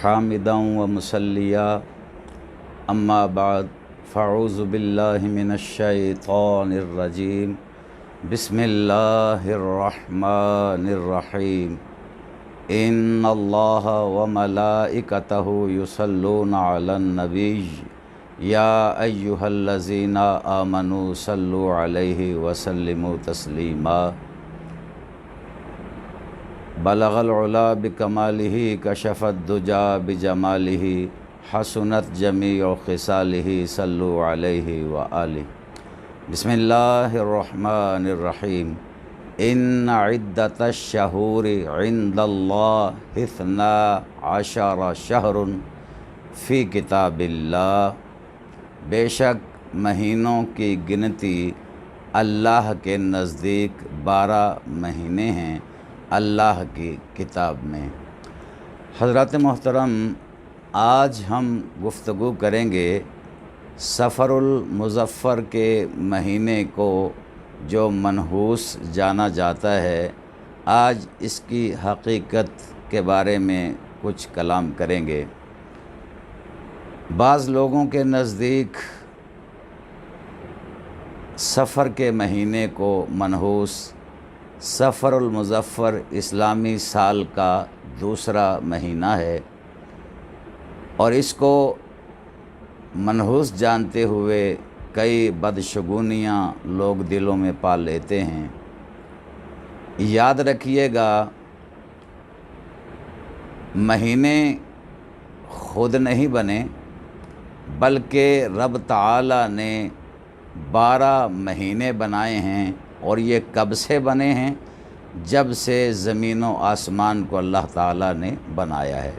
حامدا و مسلیا اما بعد فاعوذ باللہ من الشیطان الرجیم بسم اللہ الرحمن الرحیم ان اللہ و ملائکتہ یصلون علی النبی یا ایہا الذین آمنوا صلوا علیہ وسلموا تسلیما بلغ العلا بکمالہ کشف الدجا بجمالہ حسنت جمیع خصالہ صلوا علیہ وآلہ بسم اللہ الرحمن الرحیم ان عدت الشہور عند اللہ 12 شہر فی کتاب اللہ، بے شک مہینوں کی گنتی اللہ کے نزدیک 12 مہینے ہیں اللہ کی کتاب میں۔ حضرات محترم، آج ہم گفتگو کریں گے صفر المظفر کے مہینے کو جو منحوس جانا جاتا ہے، آج اس کی حقیقت کے بارے میں کچھ کلام کریں گے۔ بعض لوگوں کے نزدیک صفر کے مہینے کو منحوس، صفر المظفر اسلامی سال کا دوسرا مہینہ ہے، اور اس کو منحوس جانتے ہوئے کئی بدشگونیاں لوگ دلوں میں پال لیتے ہیں۔ یاد رکھیے گا، مہینے خود نہیں بنے، بلکہ رب تعالیٰ نے 12 مہینے بنائے ہیں، اور یہ کب سے بنے ہیں؟ جب سے زمین و آسمان کو اللہ تعالیٰ نے بنایا ہے۔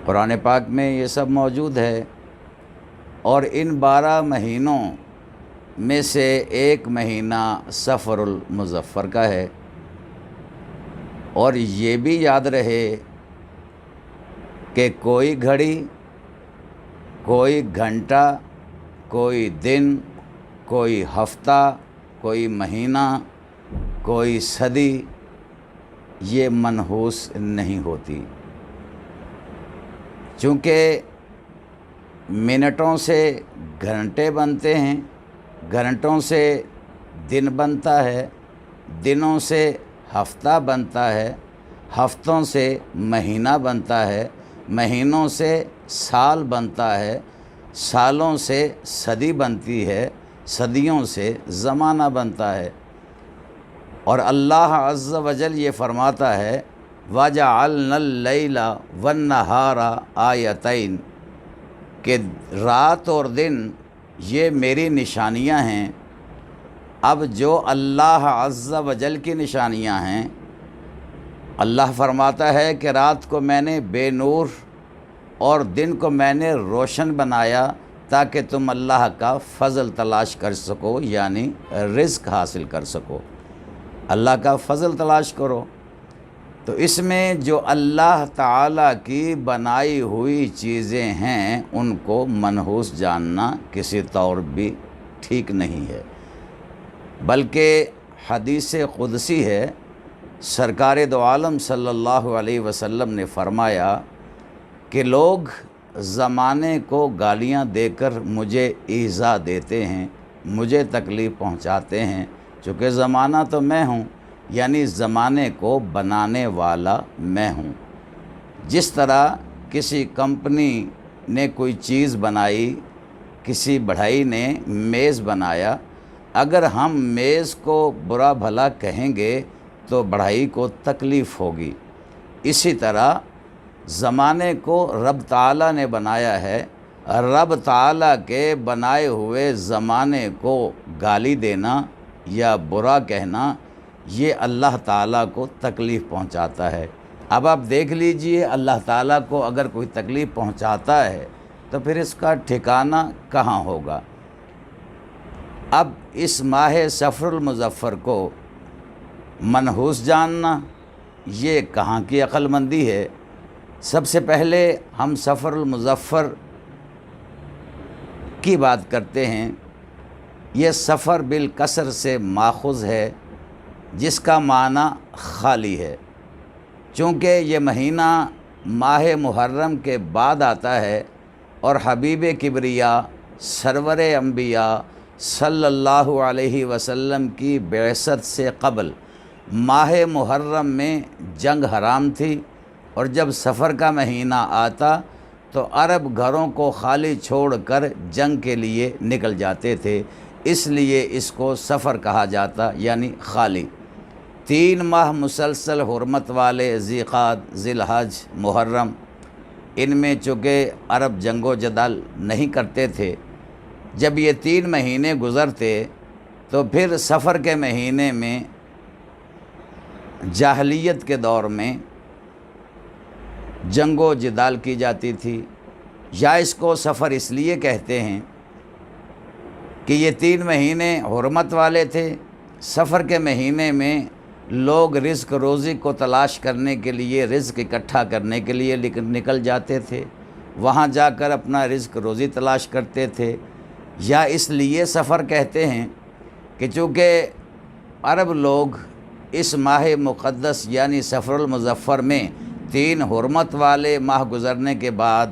قرآن پاک میں یہ سب موجود ہے، اور ان 12 مہینوں میں سے ایک مہینہ صفر المظفر کا ہے۔ اور یہ بھی یاد رہے کہ کوئی گھڑی، کوئی گھنٹہ، کوئی دن، کوئی ہفتہ، کوئی مہینہ، کوئی صدی یہ منحوس نہیں ہوتی، چونکہ منٹوں سے گھنٹے بنتے ہیں، گھنٹوں سے دن بنتا ہے، دنوں سے ہفتہ بنتا ہے، ہفتوں سے مہینہ بنتا ہے، مہینوں سے سال بنتا ہے، سالوں سے صدی بنتی ہے، صدیوں سے زمانہ بنتا ہے۔ اور اللہ عز و جل یہ فرماتا ہے وَجَعَلْنَا اللَّيْلَ وَالنَّهَارَ آیتین، کہ رات اور دن یہ میری نشانیاں ہیں۔ اب جو اللہ عز و جل کی نشانیاں ہیں، اللہ فرماتا ہے کہ رات کو میں نے بے نور اور دن کو میں نے روشن بنایا تاکہ تم اللہ کا فضل تلاش کر سکو، یعنی رزق حاصل کر سکو، اللہ کا فضل تلاش کرو۔ تو اس میں جو اللہ تعالیٰ کی بنائی ہوئی چیزیں ہیں ان کو منحوس جاننا کسی طور بھی ٹھیک نہیں ہے، بلکہ حدیث قدسی ہے۔ سرکار دو عالم صلی اللہ علیہ وسلم نے فرمایا کہ لوگ زمانے کو گالیاں دے کر مجھے ایذا دیتے ہیں، مجھے تکلیف پہنچاتے ہیں، چونکہ زمانہ تو میں ہوں، یعنی زمانے کو بنانے والا میں ہوں۔ جس طرح کسی کمپنی نے کوئی چیز بنائی، کسی بڑھئی نے میز بنایا، اگر ہم میز کو برا بھلا کہیں گے تو بڑھئی کو تکلیف ہوگی۔ اسی طرح زمانے کو رب تعالیٰ نے بنایا ہے، رب تعالیٰ کے بنائے ہوئے زمانے کو گالی دینا یا برا کہنا یہ اللہ تعالیٰ کو تکلیف پہنچاتا ہے۔ اب آپ دیکھ لیجئے، اللہ تعالیٰ کو اگر کوئی تکلیف پہنچاتا ہے تو پھر اس کا ٹھکانہ کہاں ہوگا؟ اب اس ماہ صفر المظفر کو منحوس جاننا یہ کہاں کی عقل مندی ہے؟ سب سے پہلے ہم صفر المظفر کی بات کرتے ہیں۔ یہ صفر بالکسر سے ماخوذ ہے، جس کا معنی خالی ہے۔ چونکہ یہ مہینہ ماہ محرم کے بعد آتا ہے اور حبیب کبریا سرور انبیاء صلی اللہ علیہ وسلم کی بعثت سے قبل ماہ محرم میں جنگ حرام تھی، اور جب سفر کا مہینہ آتا تو عرب گھروں کو خالی چھوڑ کر جنگ کے لیے نکل جاتے تھے، اس لیے اس کو سفر کہا جاتا، یعنی خالی۔ 3 ماہ مسلسل حرمت والے ذی-قعدہ، ذی الحج، محرم، ان میں چونکہ عرب جنگ و جدل نہیں کرتے تھے، جب یہ 3 مہینے گزرتے تو پھر سفر کے مہینے میں جاہلیت کے دور میں جنگ و جدال کی جاتی تھی، یا اس کو سفر اس لیے کہتے ہیں کہ یہ 3 مہینے حرمت والے تھے۔ سفر کے مہینے میں لوگ رزق روزی کو تلاش کرنے کے لیے، رزق اکٹھا کرنے کے لیے نکل جاتے تھے، وہاں جا کر اپنا رزق روزی تلاش کرتے تھے، یا اس لیے سفر کہتے ہیں کہ چونکہ عرب لوگ اس ماہ مقدس یعنی سفر المظفر میں 3 حرمت والے ماہ گزرنے کے بعد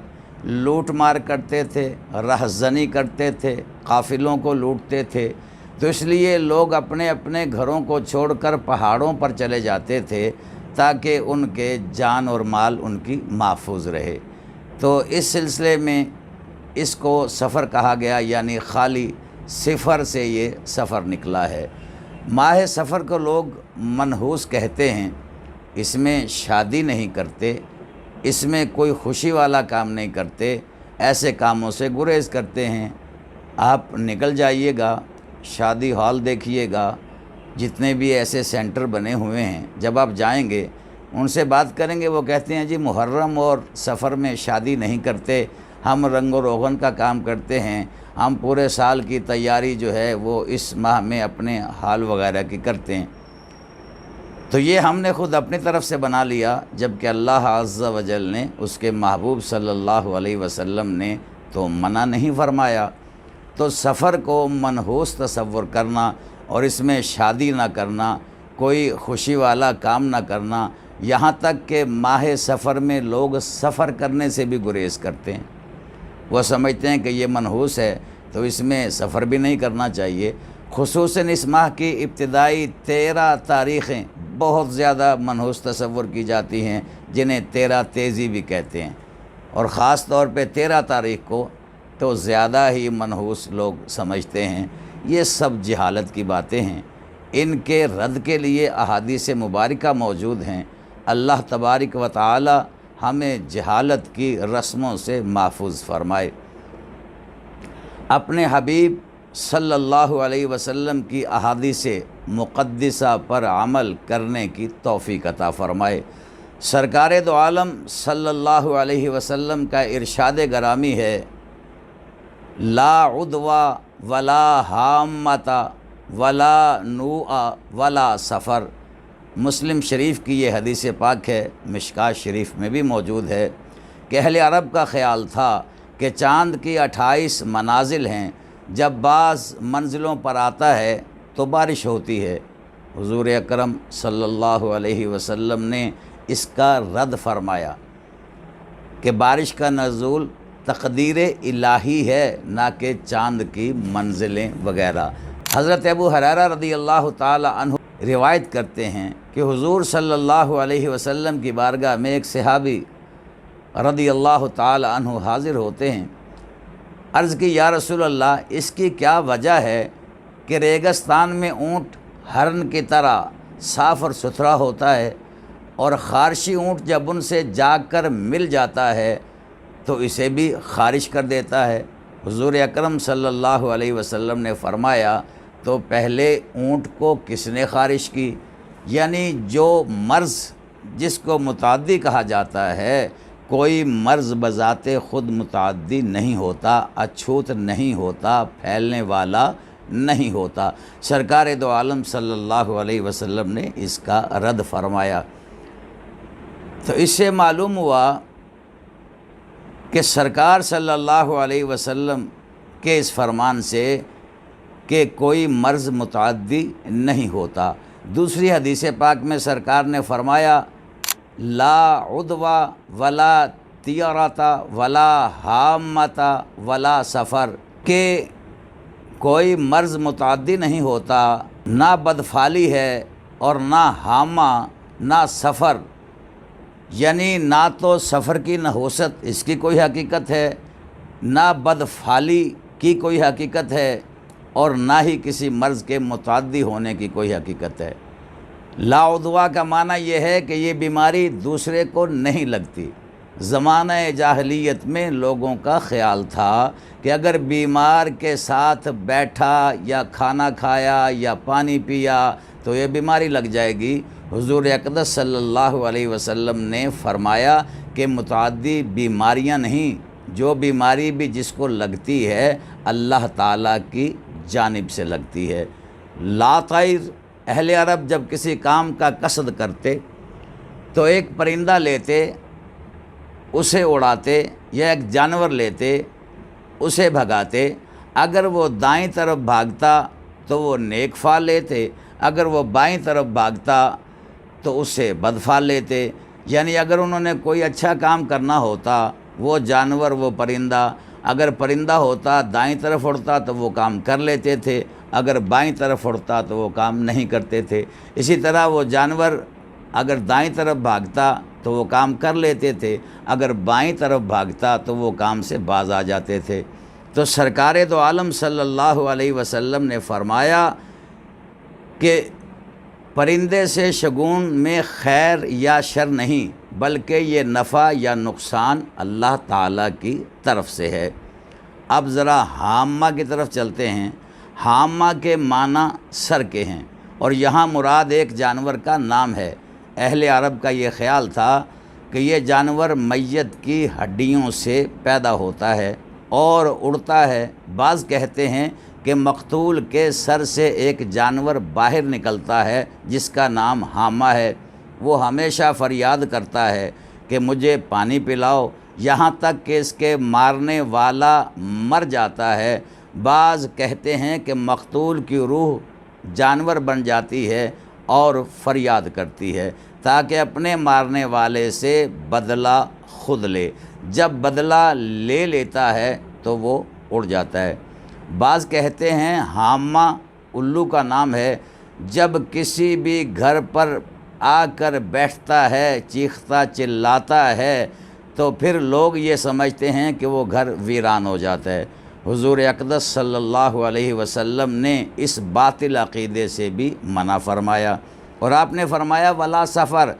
لوٹ مار کرتے تھے، رہزنی کرتے تھے، قافلوں کو لوٹتے تھے، تو اس لیے لوگ اپنے اپنے گھروں کو چھوڑ کر پہاڑوں پر چلے جاتے تھے تاکہ ان کے جان اور مال ان کی محفوظ رہے۔ تو اس سلسلے میں اس کو سفر کہا گیا، یعنی خالی صفر سے یہ سفر نکلا ہے۔ ماہ سفر کو لوگ منحوس کہتے ہیں، اس میں شادی نہیں کرتے، اس میں کوئی خوشی والا کام نہیں کرتے، ایسے کاموں سے گریز کرتے ہیں۔ آپ نکل جائیے گا، شادی ہال دیکھیے گا، جتنے بھی ایسے سینٹر بنے ہوئے ہیں، جب آپ جائیں گے ان سے بات کریں گے، وہ کہتے ہیں جی محرم اور سفر میں شادی نہیں کرتے، ہم رنگ و روغن کا کام کرتے ہیں، ہم پورے سال کی تیاری جو ہے وہ اس ماہ میں اپنے ہال وغیرہ کی کرتے ہیں۔ تو یہ ہم نے خود اپنی طرف سے بنا لیا، جبکہ اللہ عز و جل نے، اس کے محبوب صلی اللہ علیہ وسلم نے تو منع نہیں فرمایا۔ تو سفر کو منحوس تصور کرنا اور اس میں شادی نہ کرنا، کوئی خوشی والا کام نہ کرنا، یہاں تک کہ ماہ سفر میں لوگ سفر کرنے سے بھی گریز کرتے ہیں، وہ سمجھتے ہیں کہ یہ منحوس ہے تو اس میں سفر بھی نہیں کرنا چاہیے۔ خصوصاً اس ماہ کی ابتدائی 13 تاریخیں بہت زیادہ منحوس تصور کی جاتی ہیں، جنہیں 13 تیزی بھی کہتے ہیں، اور خاص طور پہ 13 تاریخ کو تو زیادہ ہی منحوس لوگ سمجھتے ہیں۔ یہ سب جہالت کی باتیں ہیں، ان کے رد کے لیے احادیث مبارکہ موجود ہیں۔ اللہ تبارک و تعالی ہمیں جہالت کی رسموں سے محفوظ فرمائے، اپنے حبیب صلی اللہ علیہ وسلم کی احادیث مقدسہ پر عمل کرنے کی توفیق عطا فرمائے۔ سرکار دو عالم صلی اللہ علیہ وسلم کا ارشاد گرامی ہے، لا عدوہ ولا حامۃ ولا نوء ولا سفر۔ مسلم شریف کی یہ حدیث پاک ہے، مشکوٰۃ شریف میں بھی موجود ہے کہ اہل عرب کا خیال تھا کہ چاند کی 28 منازل ہیں، جب بعض منزلوں پر آتا ہے تو بارش ہوتی ہے۔ حضور اکرم صلی اللہ علیہ وسلم نے اس کا رد فرمایا کہ بارش کا نزول تقدیر الہی ہے، نہ کہ چاند کی منزلیں وغیرہ۔ حضرت ابو ہریرہ رضی اللہ تعالی عنہ روایت کرتے ہیں کہ حضور صلی اللہ علیہ وسلم کی بارگاہ میں ایک صحابی رضی اللہ تعالی عنہ حاضر ہوتے ہیں۔ عرض کی یا رسول اللہ، اس کی کیا وجہ ہے کہ ریگستان میں اونٹ ہرن کی طرح صاف اور ستھرا ہوتا ہے، اور خارشی اونٹ جب ان سے جا کر مل جاتا ہے تو اسے بھی خارش کر دیتا ہے؟ حضور اکرم صلی اللہ علیہ وسلم نے فرمایا، تو پہلے اونٹ کو کس نے خارش کی؟ یعنی جو مرض جس کو متعدی کہا جاتا ہے، کوئی مرض بذات خود متعدی نہیں ہوتا، اچھوت نہیں ہوتا، پھیلنے والا نہیں ہوتا۔ سرکار دو عالم صلی اللہ علیہ وسلم نے اس کا رد فرمایا۔ تو اس سے معلوم ہوا کہ سرکار صلی اللہ علیہ وسلم کے اس فرمان سے کہ کوئی مرض متعدی نہیں ہوتا۔ دوسری حدیث پاک میں سرکار نے فرمایا لا عدوہ ولا تیارتا ولا حامتا ولا سفر، کہ کوئی مرض متعدی نہیں ہوتا، نہ بدفعلی ہے اور نہ حامہ نہ سفر، یعنی نہ تو سفر کی نحوست اس کی کوئی حقیقت ہے، نہ بدفعلی کی کوئی حقیقت ہے، اور نہ ہی کسی مرض کے متعدی ہونے کی کوئی حقیقت ہے۔ لا عدوہ کا معنی یہ ہے کہ یہ بیماری دوسرے کو نہیں لگتی۔ زمانہ جاہلیت میں لوگوں کا خیال تھا کہ اگر بیمار کے ساتھ بیٹھا یا کھانا کھایا یا پانی پیا تو یہ بیماری لگ جائے گی۔ حضور اقدس صلی اللہ علیہ وسلم نے فرمایا کہ متعدی بیماریاں نہیں، جو بیماری بھی جس کو لگتی ہے اللہ تعالیٰ کی جانب سے لگتی ہے۔ لا طیر، اہل عرب جب کسی کام کا قصد کرتے تو ایک پرندہ لیتے، اسے اڑاتے، یا ایک جانور لیتے، اسے بھگاتے۔ اگر وہ دائیں طرف بھاگتا تو وہ نیک فعل لیتے، اگر وہ بائیں طرف بھاگتا تو اس سے بد فعل لیتے۔ یعنی اگر انہوں نے کوئی اچھا کام کرنا ہوتا، وہ جانور، وہ پرندہ، اگر پرندہ ہوتا دائیں طرف اڑتا تو وہ کام کر لیتے تھے، اگر بائیں طرف اڑتا تو وہ کام نہیں کرتے تھے۔ اسی طرح وہ جانور اگر دائیں طرف بھاگتا تو وہ کام کر لیتے تھے، اگر بائیں طرف بھاگتا تو وہ کام سے باز آ جاتے تھے۔ تو سرکار دو عالم صلی اللہ علیہ وسلم نے فرمایا کہ پرندے سے شگون میں خیر یا شر نہیں، بلکہ یہ نفع یا نقصان اللہ تعالیٰ کی طرف سے ہے۔ اب ذرا حامہ کی طرف چلتے ہیں۔ حامہ کے معنی سر کے ہیں، اور یہاں مراد ایک جانور کا نام ہے۔ اہل عرب کا یہ خیال تھا کہ یہ جانور میت کی ہڈیوں سے پیدا ہوتا ہے اور اڑتا ہے۔ بعض کہتے ہیں کہ مقتول کے سر سے ایک جانور باہر نکلتا ہے جس کا نام حامہ ہے۔ وہ ہمیشہ فریاد کرتا ہے کہ مجھے پانی پلاؤ، یہاں تک کہ اس کے مارنے والا مر جاتا ہے۔ بعض کہتے ہیں کہ مقتول کی روح جانور بن جاتی ہے اور فریاد کرتی ہے تاکہ اپنے مارنے والے سے بدلہ خود لے۔ جب بدلہ لے لیتا ہے تو وہ اڑ جاتا ہے۔ بعض کہتے ہیں حامہ الو کا نام ہے۔ جب کسی بھی گھر پر آ کر بیٹھتا ہے، چیختا چلاتا ہے، تو پھر لوگ یہ سمجھتے ہیں کہ وہ گھر ویران ہو جاتا ہے۔ حضور اقدس صلی اللہ علیہ وسلم نے اس باطل عقیدے سے بھی منع فرمایا، اور آپ نے فرمایا ولا سفر،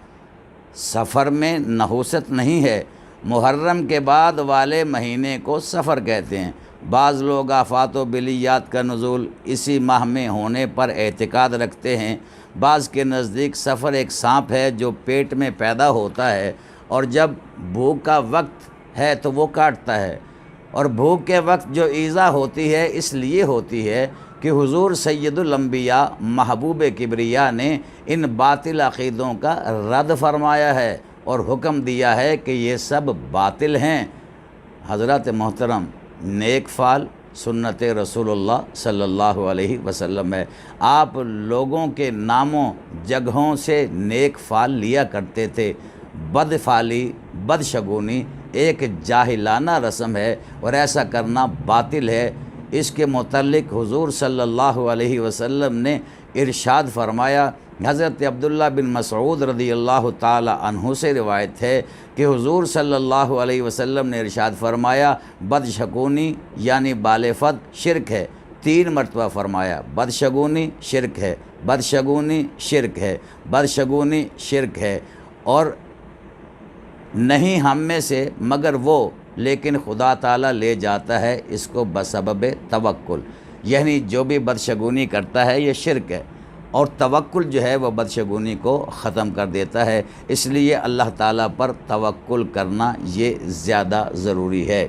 سفر میں نحوست نہیں ہے۔ محرم کے بعد والے مہینے کو سفر کہتے ہیں۔ بعض لوگ آفات و بلیات کا نزول اسی ماہ میں ہونے پر اعتقاد رکھتے ہیں۔ بعض کے نزدیک سفر ایک سانپ ہے جو پیٹ میں پیدا ہوتا ہے، اور جب بھوک کا وقت ہے تو وہ کاٹتا ہے، اور بھوک کے وقت جو ایذا ہوتی ہے اس لیے ہوتی ہے کہ حضور سید الانبیاء محبوب کبریا نے ان باطل عقیدوں کا رد فرمایا ہے اور حکم دیا ہے کہ یہ سب باطل ہیں۔ حضرات محترم، نیک فعل سنت رسول اللہ صلی اللہ علیہ وسلم ہے۔ آپ لوگوں کے ناموں جگہوں سے نیک فعل لیا کرتے تھے۔ بد فعلی، بد شگونی ایک جاہلانہ رسم ہے اور ایسا کرنا باطل ہے۔ اس کے متعلق حضور صلی اللہ علیہ وسلم نے ارشاد فرمایا۔ حضرت عبداللہ بن مسعود رضی اللہ تعالی عنہ سے روایت ہے کہ حضور صلی اللہ علیہ وسلم نے ارشاد فرمایا بدشگونی یعنی بالفت شرک ہے۔ 3 مرتبہ فرمایا بدشگونی شرک ہے، بدشگونی شرک ہے، بدشگونی شرک ہے، اور نہیں ہم میں سے مگر وہ، لیکن خدا تعالیٰ لے جاتا ہے اس کو بسبب توکل، یعنی جو بھی بدشگونی کرتا ہے یہ شرک ہے، اور توکل جو ہے وہ بدشگونی کو ختم کر دیتا ہے۔ اس لیے اللہ تعالیٰ پر توکل کرنا یہ زیادہ ضروری ہے۔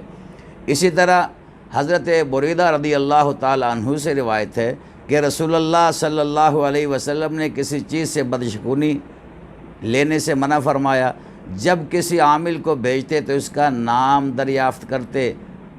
اسی طرح حضرت بریدہ رضی اللہ تعالی عنہ سے روایت ہے کہ رسول اللہ صلی اللہ علیہ وسلم نے کسی چیز سے بدشگونی لینے سے منع فرمایا۔ جب کسی عامل کو بھیجتے تو اس کا نام دریافت کرتے،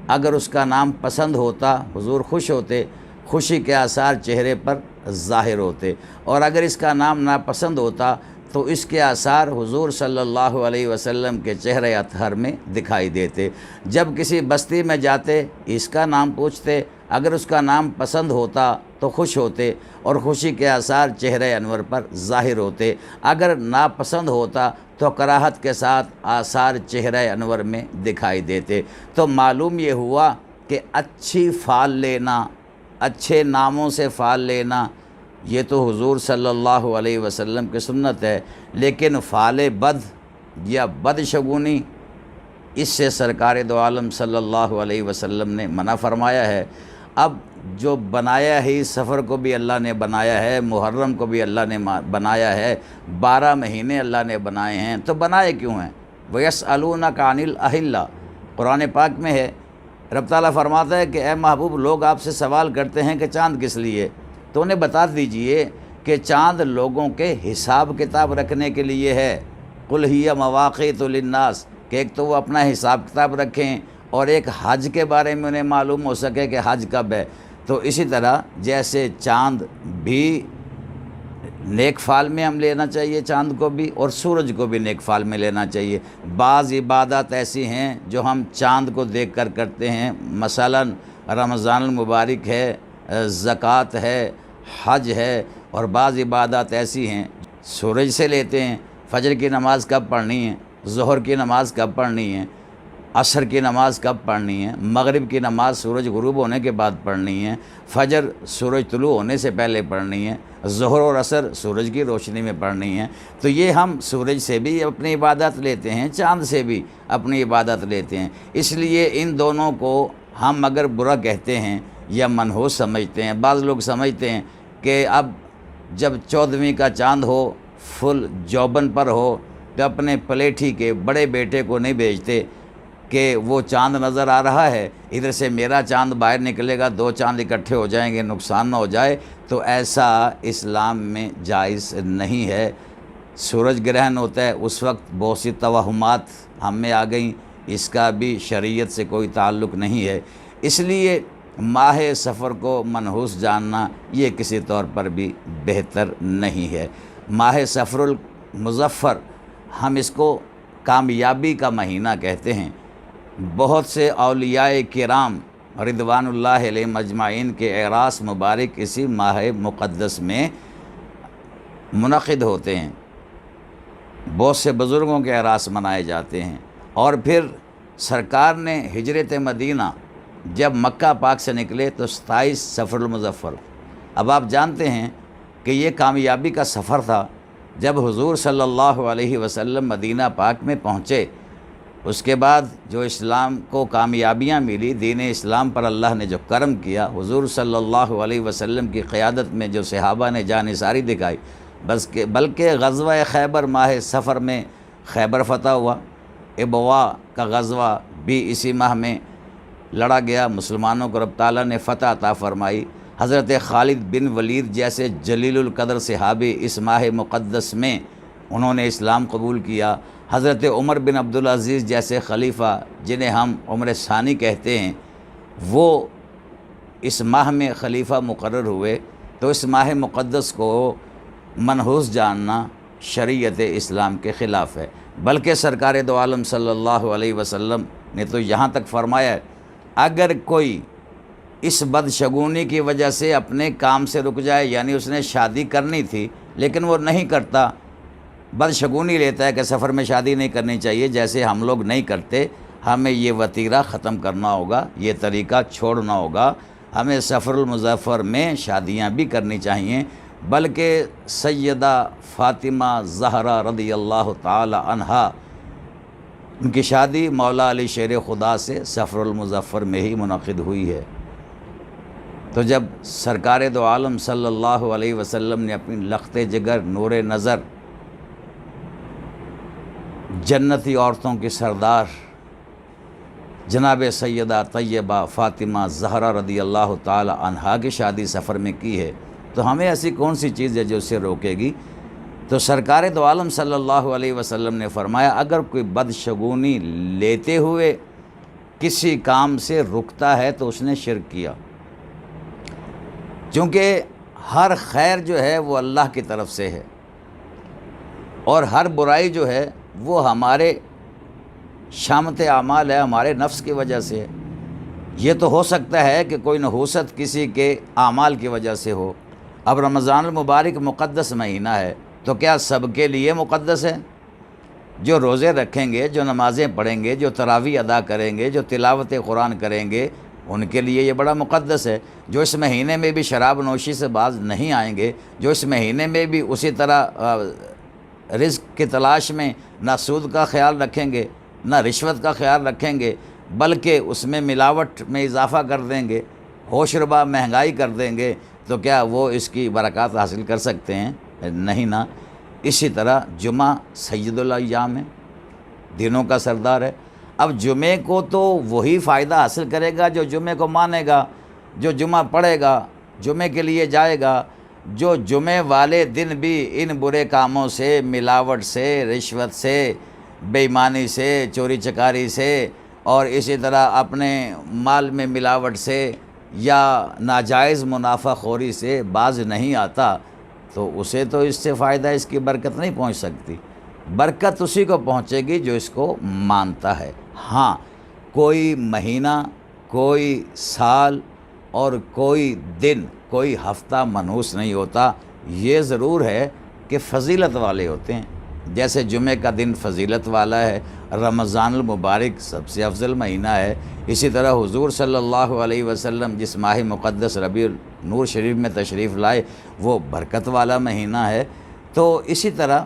اگر اس کا نام پسند ہوتا حضور خوش ہوتے، خوشی کے آثار چہرے پر ظاہر ہوتے، اور اگر اس کا نام ناپسند ہوتا تو اس کے آثار حضور صلی اللہ علیہ وسلم کے چہرہ اطہر میں دکھائی دیتے۔ جب کسی بستی میں جاتے اس کا نام پوچھتے، اگر اس کا نام پسند ہوتا تو خوش ہوتے اور خوشی کے آثار چہرہ انور پر ظاہر ہوتے، اگر ناپسند ہوتا تو کراہت کے ساتھ آثار چہرہ انور میں دکھائی دیتے۔ تو معلوم یہ ہوا کہ اچھی فال لینا، اچھے ناموں سے فال لینا، یہ تو حضور صلی اللہ علیہ وسلم کی سنت ہے، لیکن فال بد یا بدشگونی اس سے سرکار دو عالم صلی اللہ علیہ وسلم نے منع فرمایا ہے۔ اب جو بنایا ہی صفر کو بھی اللہ نے بنایا ہے، محرم کو بھی اللہ نے بنایا ہے، 12 مہینے اللہ نے بنائے ہیں، تو بنائے کیوں ہیں؟ وَيَسْأَلُونَكَ عَنِ الْأَهِلَّةِ قرآن پاک میں ہے، رب تعالیٰ فرماتا ہے کہ اے محبوب لوگ آپ سے سوال کرتے ہیں کہ چاند کس لیے، تو انہیں بتا دیجئے کہ چاند لوگوں کے حساب کتاب رکھنے کے لیے ہے۔ قُلْ هِيَ مَوَاقِيتُ لِلنَّاسِ کہ ایک تو وہ اپنا حساب کتاب رکھیں اور ایک حج کے بارے میں انہیں معلوم ہو سکے کہ حج کب ہے۔ تو اسی طرح جیسے چاند بھی نیک فال میں ہم لینا چاہیے چاند کو بھی، اور سورج کو بھی نیک فال میں لینا چاہیے۔ بعض عبادات ایسی ہیں جو ہم چاند کو دیکھ کر کرتے ہیں، مثلا رمضان المبارک ہے، زکوٰۃ ہے، حج ہے، اور بعض عبادات ایسی ہیں سورج سے لیتے ہیں۔ فجر کی نماز کب پڑھنی ہے، ظہر کی نماز کب پڑھنی ہے، عصر کی نماز کب پڑھنی ہے، مغرب کی نماز سورج غروب ہونے کے بعد پڑھنی ہے، فجر سورج طلوع ہونے سے پہلے پڑھنی ہے، ظہر اور عصر سورج کی روشنی میں پڑھنی ہے۔ تو یہ ہم سورج سے بھی اپنی عبادت لیتے ہیں، چاند سے بھی اپنی عبادت لیتے ہیں۔ اس لیے ان دونوں کو ہم اگر برا کہتے ہیں یا منحوس سمجھتے ہیں، بعض لوگ سمجھتے ہیں کہ اب جب 14ویں کا چاند ہو، فل جوبن پر ہو، تو اپنے پلیٹھی کے بڑے بیٹے کو نہیں بھیجتے کہ وہ چاند نظر آ رہا ہے، ادھر سے میرا چاند باہر نکلے گا، 2 چاند اکٹھے ہو جائیں گے، نقصان نہ ہو جائے۔ تو ایسا اسلام میں جائز نہیں ہے۔ سورج گرہن ہوتا ہے اس وقت بہت سی توہمات ہم میں آ گئیں، اس کا بھی شریعت سے کوئی تعلق نہیں ہے۔ اس لیے ماہ صفر کو منحوس جاننا یہ کسی طور پر بھی بہتر نہیں ہے۔ ماہ صفر المظفر ہم اس کو کامیابی کا مہینہ کہتے ہیں۔ بہت سے اولیاء کرام رضوان اللہ علیہ مجمعین کے اعراس مبارک اسی ماہ مقدس میں منعقد ہوتے ہیں، بہت سے بزرگوں کے اعراس منائے جاتے ہیں۔ اور پھر سرکار نے ہجرت مدینہ جب مکہ پاک سے نکلے تو 27 صفر المظفر، اب آپ جانتے ہیں کہ یہ کامیابی کا سفر تھا۔ جب حضور صلی اللہ علیہ وسلم مدینہ پاک میں پہنچے، اس کے بعد جو اسلام کو کامیابیاں ملی، دین اسلام پر اللہ نے جو کرم کیا، حضور صلی اللہ علیہ وسلم کی قیادت میں جو صحابہ نے جانثاری دکھائی، بلکہ غزوہ خیبر ماہ صفر میں خیبر فتح ہوا، ابوا کا غزوہ بھی اسی ماہ میں لڑا گیا، مسلمانوں کو رب تعالیٰ نے فتح عطا فرمائی۔ حضرت خالد بن ولید جیسے جلیل القدر صحابی اس ماہ مقدس میں انہوں نے اسلام قبول کیا۔ حضرت عمر بن عبدالعزیز جیسے خلیفہ جنہیں ہم عمر ثانی کہتے ہیں، وہ اس ماہ میں خلیفہ مقرر ہوئے۔ تو اس ماہ مقدس کو منحوس جاننا شریعت اسلام کے خلاف ہے، بلکہ سرکار دو عالم صلی اللہ علیہ وسلم نے تو یہاں تک فرمایا ہے اگر کوئی اس بدشگونی کی وجہ سے اپنے کام سے رک جائے، یعنی اس نے شادی کرنی تھی لیکن وہ نہیں کرتا، بدشگونی لیتا ہے کہ سفر میں شادی نہیں کرنی چاہیے، جیسے ہم لوگ نہیں کرتے، ہمیں یہ وتیرہ ختم کرنا ہوگا، یہ طریقہ چھوڑنا ہوگا۔ ہمیں صفر المظفر میں شادیاں بھی کرنی چاہیے، بلکہ سیدہ فاطمہ زہرا رضی اللہ تعالی عنہا، ان کی شادی مولا علی شیر خدا سے صفر المظفر میں ہی منعقد ہوئی ہے۔ تو جب سرکار دو عالم صلی اللہ علیہ وسلم نے اپنی لخت جگر، نور نظر، جنتی عورتوں کی سردار جناب سیدہ طیبہ فاطمہ زہرا رضی اللہ تعالی عنہا کی شادی سفر میں کی ہے، تو ہمیں ایسی کون سی چیز ہے جو اسے روکے گی؟ تو سرکار دو عالم صلی اللہ علیہ وسلم نے فرمایا اگر کوئی بدشگونی لیتے ہوئے کسی کام سے رکتا ہے تو اس نے شرک کیا، چونکہ ہر خیر جو ہے وہ اللہ کی طرف سے ہے۔ اور ہر برائی جو ہے وہ ہمارے شامت اعمال ہے، ہمارے نفس کی وجہ سے ہے۔ یہ تو ہو سکتا ہے کہ کوئی نحوست کسی کے اعمال کی وجہ سے ہو۔ اب رمضان المبارک مقدس مہینہ ہے، تو کیا سب کے لیے مقدس ہے؟ جو روزے رکھیں گے، جو نمازیں پڑھیں گے، جو تراویح ادا کریں گے، جو تلاوت قرآن کریں گے، ان کے لیے یہ بڑا مقدس ہے۔ جو اس مہینے میں بھی شراب نوشی سے باز نہیں آئیں گے، جو اس مہینے میں بھی اسی طرح رزق کی تلاش میں نہ سود کا خیال رکھیں گے، نہ رشوت کا خیال رکھیں گے، بلکہ اس میں ملاوٹ میں اضافہ کر دیں گے، ہوش ربا مہنگائی کر دیں گے، تو کیا وہ اس کی برکات حاصل کر سکتے ہیں؟ نہیں نا۔ اسی طرح جمعہ سید الایام ہے، دنوں کا سردار ہے۔ اب جمعے کو تو وہی فائدہ حاصل کرے گا جو جمعے کو مانے گا، جو جمعہ پڑھے گا، جمعے کے لیے جائے گا۔ جو جمعے والے دن بھی ان برے کاموں سے، ملاوٹ سے، رشوت سے، بے ایمانی سے، چوری چکاری سے، اور اسی طرح اپنے مال میں ملاوٹ سے یا ناجائز منافع خوری سے باز نہیں آتا، تو اسے تو اس سے فائدہ، اس کی برکت نہیں پہنچ سکتی۔ برکت اسی کو پہنچے گی جو اس کو مانتا ہے۔ ہاں، کوئی مہینہ، کوئی سال اور کوئی دن، کوئی ہفتہ منحوس نہیں ہوتا۔ یہ ضرور ہے کہ فضیلت والے ہوتے ہیں، جیسے جمعہ کا دن فضیلت والا ہے، رمضان المبارک سب سے افضل مہینہ ہے، اسی طرح حضور صلی اللہ علیہ وسلم جس ماہ مقدس ربیع النور شریف میں تشریف لائے وہ برکت والا مہینہ ہے۔ تو اسی طرح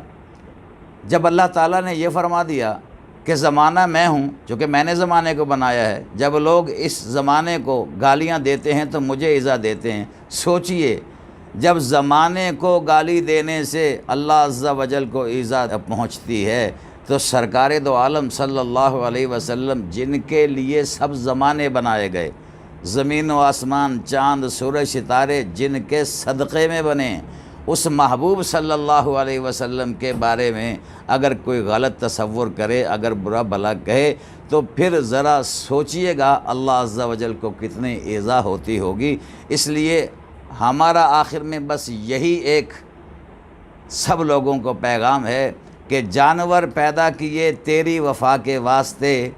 جب اللہ تعالیٰ نے یہ فرما دیا کہ زمانہ میں ہوں، چونکہ میں نے زمانے کو بنایا ہے، جب لوگ اس زمانے کو گالیاں دیتے ہیں تو مجھے ایذا دیتے ہیں۔ سوچئے، جب زمانے کو گالی دینے سے اللہ عز و جل کو ایذا پہنچتی ہے، تو سرکار دو عالم صلی اللہ علیہ وسلم جن کے لیے سب زمانے بنائے گئے، زمین و آسمان، چاند، سورج، ستارے جن کے صدقے میں بنے، اس محبوب صلی اللہ علیہ وسلم کے بارے میں اگر کوئی غلط تصور کرے، اگر برا بھلا کہے، تو پھر ذرا سوچئے گا اللہ عز و جل کو کتنی ایذا ہوتی ہوگی۔ اس لیے ہمارا آخر میں بس یہی ایک سب لوگوں کو پیغام ہے کہ جانور پیدا کیے تیری وفا کے واسطے،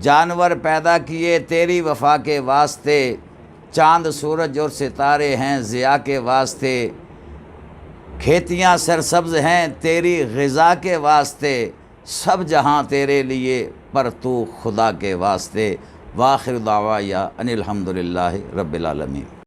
جانور پیدا کیے تیری وفا کے واسطے، چاند، سورج اور ستارے ہیں ضیاء کے واسطے، کھیتیاں سرسبز ہیں تیری غذا کے واسطے، سب جہاں تیرے لیے پر تو خدا کے واسطے۔ وآخر دعوایا ان الحمدللہ رب العالمین۔